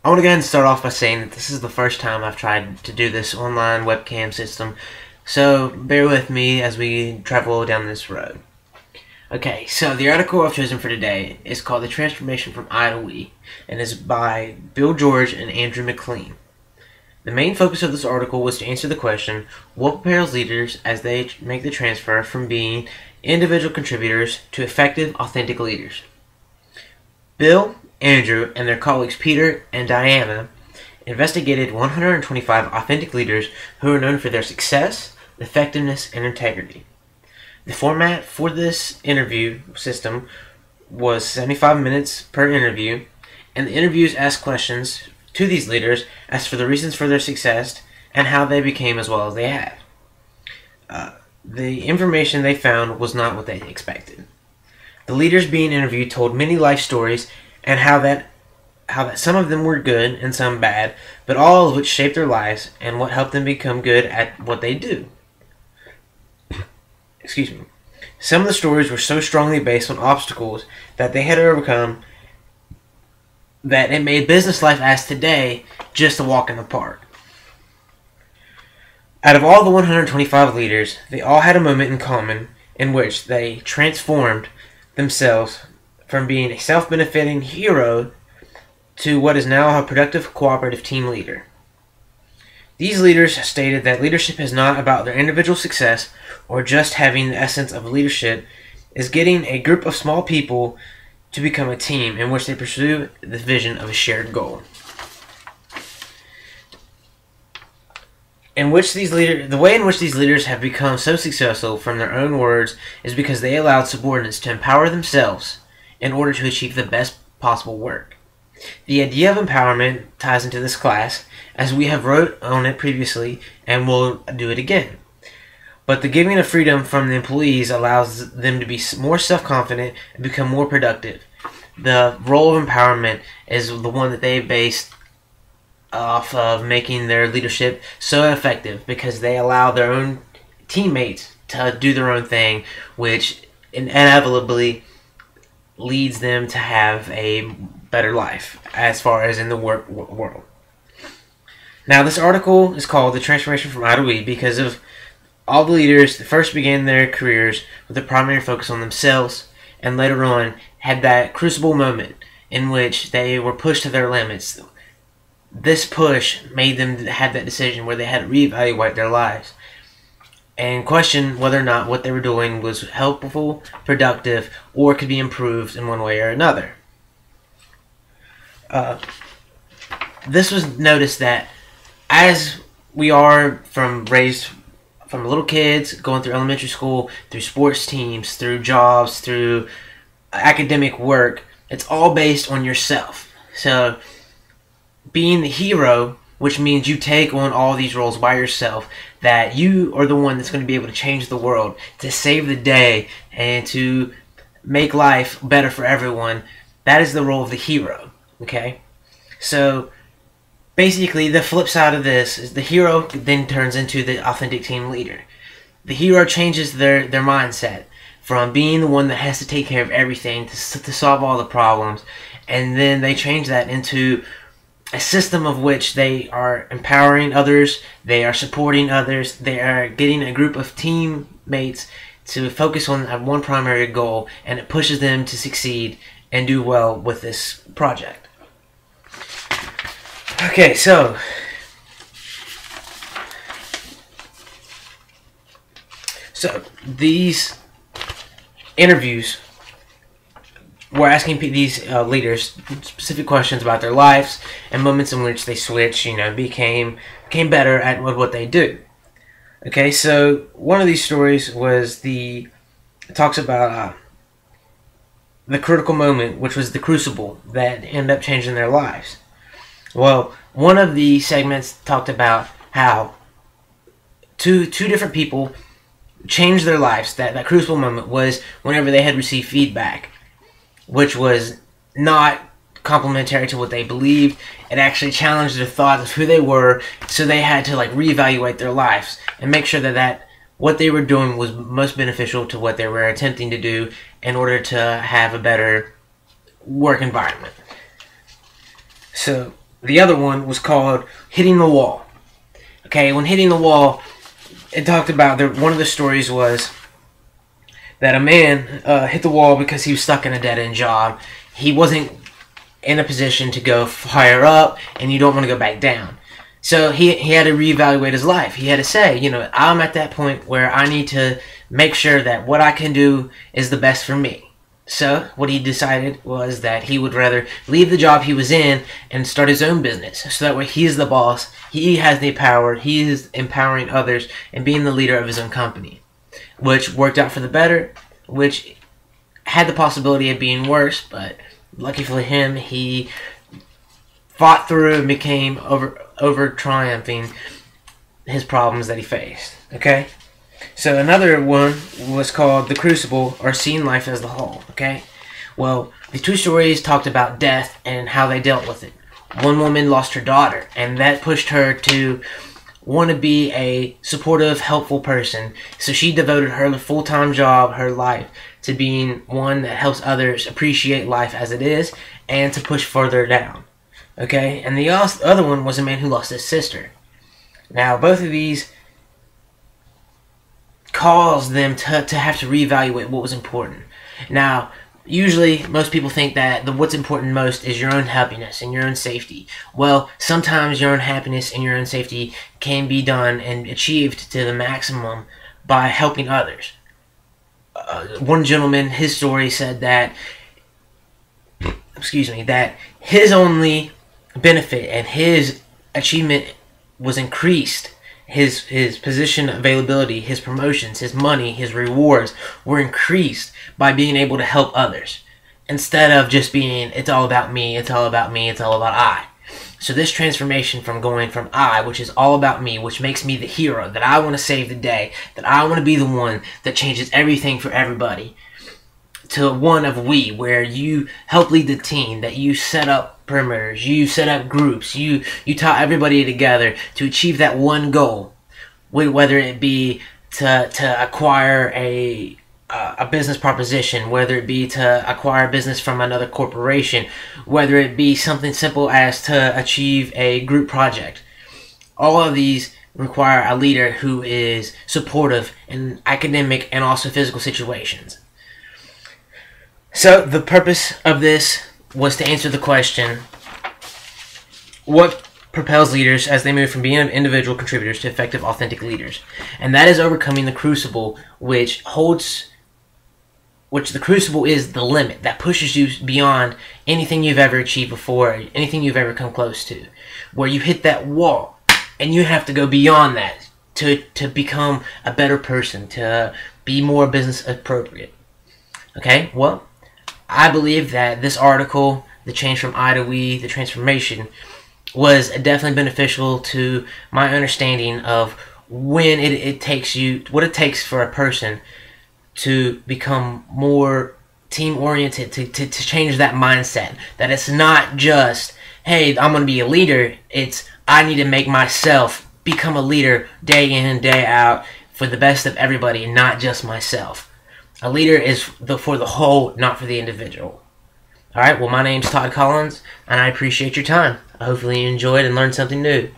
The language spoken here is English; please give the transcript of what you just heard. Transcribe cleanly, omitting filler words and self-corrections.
I want to go ahead and start off by saying that this is the first time I've tried to do this online webcam system, so bear with me as we travel down this road. Okay, so the article I've chosen for today is called The Transformation from I to We, and is by Bill George and Andrew McLean. The main focus of this article was to answer the question, what prepares leaders as they make the transfer from being individual contributors to effective, authentic leaders? Bill, Andrew, and their colleagues Peter and Diana investigated 125 authentic leaders who are known for their success, effectiveness, and integrity. The format for this interview system was 75 minutes per interview, and the interviews asked questions to these leaders as for the reasons for their success and how they became as well as they have. The information they found was not what they expected. The leaders being interviewed told many life stories and how that some of them were good and some bad, but all of which shaped their lives and what helped them become good at what they do. Excuse me. Some of the stories were so strongly based on obstacles that they had to overcome that it made business life as today just a walk in the park. Out of all the 125 leaders, they all had a moment in common in which they transformed themselves from being a self-benefiting hero to what is now a productive cooperative team leader. These leaders stated that leadership is not about their individual success or just having the essence of leadership, is getting a group of small people to become a team in which they pursue the vision of a shared goal. The way in which these leaders have become so successful, from their own words, is because they allowed subordinates to empower themselves in order to achieve the best possible work. The idea of empowerment ties into this class, as we have wrote on it previously and will do it again. But the giving of freedom from the employees allows them to be more self-confident and become more productive. The role of empowerment is the one that they based off of making their leadership so effective, because they allow their own teammates to do their own thing, which inevitably leads them to have a better life as far as in the work world. Now, this article is called The Transformation from I to We because of all the leaders that first began their careers with a primary focus on themselves, and later on had that crucible moment in which they were pushed to their limits. This push made them have that decision where they had to reevaluate their lives and question whether or not what they were doing was helpful, productive, or could be improved in one way or another. This was noticed that as we are raised from little kids, going through elementary school, through sports teams, through jobs, through academic work, it's all based on yourself. So being the hero, which means you take on all these roles by yourself, that you are the one that's going to be able to change the world, to save the day, and to make life better for everyone. That is the role of the hero. Okay? So basically, the flip side of this is the hero then turns into the authentic team leader. The hero changes their mindset from being the one that has to take care of everything to solve all the problems, and then they change that into a system of which they are empowering others, they are supporting others, they are getting a group of teammates to focus on one primary goal, and it pushes them to succeed and do well with this project. Okay, so these interviews were asking these leaders specific questions about their lives and moments in which they switched, became better at what they do. Okay, so one of these stories talks about the critical moment, which was the crucible that ended up changing their lives. Well, one of the segments talked about how two different people changed their lives. That crucial moment was whenever they had received feedback, which was not complementary to what they believed. It actually challenged their thoughts of who they were, so they had to reevaluate their lives and make sure that what they were doing was most beneficial to what they were attempting to do in order to have a better work environment. So The other one was called hitting the wall. Okay, when hitting the wall, it talked about one of the stories was that a man hit the wall because he was stuck in a dead-end job. He wasn't in a position to go higher up, and you don't want to go back down. So he had to reevaluate his life. He had to say, you know, I'm at that point where I need to make sure that what I can do is the best for me. So what he decided was that he would rather leave the job he was in and start his own business. So that way he is the boss, he has the power, he is empowering others and being the leader of his own company. Which worked out for the better, which had the possibility of being worse, but lucky for him, he fought through and became over triumphing his problems that he faced. Okay? So another one was called The Crucible, or Seeing Life as the Whole. Okay? Well, the two stories talked about death and how they dealt with it. One woman lost her daughter, and that pushed her to want to be a supportive, helpful person. So she devoted her full-time job, her life, to being one that helps others appreciate life as it is and to push further down. Okay? And the other one was a man who lost his sister. Now, both of these caused them to have to reevaluate what was important. Now, usually, most people think that what's important most is your own happiness and your own safety. Well, sometimes your own happiness and your own safety can be done and achieved to the maximum by helping others. One gentleman, his story said that, that his only benefit and his achievement was increased. His position availability, his promotions, his money, his rewards were increased by being able to help others. Instead of just being, it's all about me, it's all about me, it's all about I. So this transformation from going from I, which is all about me, which makes me the hero, that I want to save the day, that I want to be the one that changes everything for everybody, to one of we, where you help lead the team, that you set up perimeters, you set up groups, you tie everybody together to achieve that one goal, whether it be to acquire a business proposition, whether it be to acquire business from another corporation, whether it be something simple as to achieve a group project. All of these require a leader who is supportive in academic and also physical situations. So the purpose of this was to answer the question, what propels leaders as they move from being individual contributors to effective, authentic leaders? And that is overcoming the crucible, which the crucible is the limit that pushes you beyond anything you've ever achieved before, anything you've ever come close to, where you hit that wall and you have to go beyond that to become a better person, to be more business appropriate. Okay, well, I believe that this article, the change from I to we, the transformation, was definitely beneficial to my understanding of when it takes you, what it takes for a person to become more team-oriented, to change that mindset. That it's not just, hey, I'm going to be a leader. It's, I need to make myself become a leader day in and day out for the best of everybody, not just myself. A leader is for the whole, not for the individual. Alright, well, my name's Todd Collins, and I appreciate your time. Hopefully you enjoyed and learned something new.